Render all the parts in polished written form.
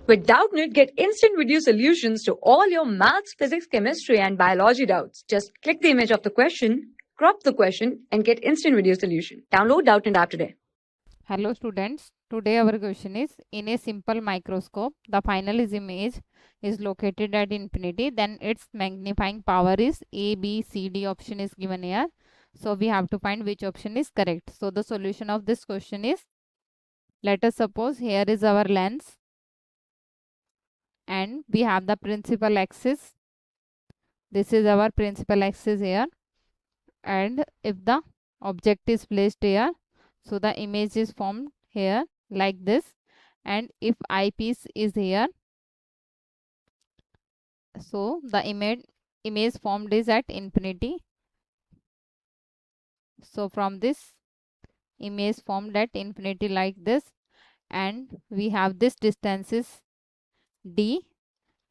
With Doubtnut, get instant video solutions to all your maths, physics, chemistry, and biology doubts. Just click the image of the question, crop the question, and get instant video solution. Download Doubtnut app today. Hello students, today our question is, in a simple microscope, the final image is located at infinity, then its magnifying power is A, B, C, D option is given here. So we have to find which option is correct. So the solution of this question is, let us suppose here is our lens and we have the principal axis. This is our principal axis here, and if the object is placed here, so the image is formed here like this, and if eyepiece is here, so the image formed is at infinity. So from this image formed at infinity like this, and we have this distance is D,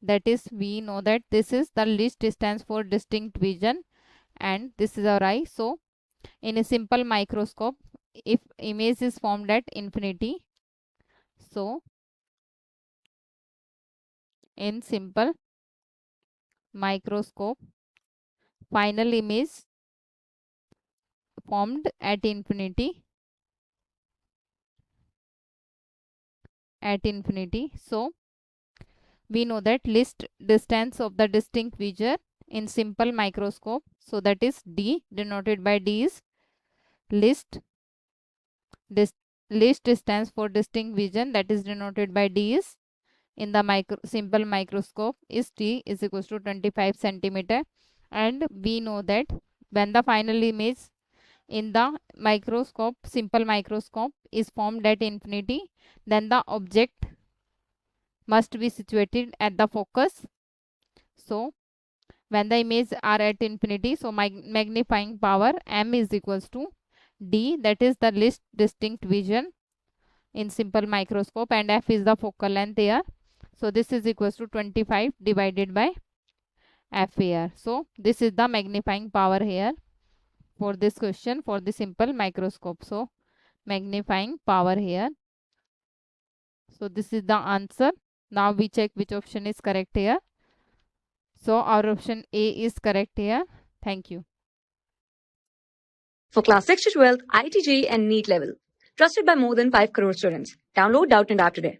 that is we know that this is the least distance for distinct vision, and this is our eye. So in a simple microscope, if image is formed at infinity, so in simple microscope, final image formed at infinity, so we know that least distance of the distinct vision in simple microscope, so that is D, denoted by D is least distance for distinct vision, that is denoted by D is in the simple microscope is T is equals to 25 centimeter. And we know that when the final image in the microscope, simple microscope, is formed at infinity, then the object must be situated at the focus. So when the images are at infinity, so magnifying power M is equals to D, that is the least distinct vision in simple microscope, and F is the focal length here. So this is equals to 25 divided by F here. So this is the magnifying power here for this question for the simple microscope. So magnifying power here. So this is the answer. Now we check which option is correct here. So our option A is correct here. Thank you. For class 6 to 12, IIT JEE and NEET level. Trusted by more than 5 crore students. Download Doubtnut app today.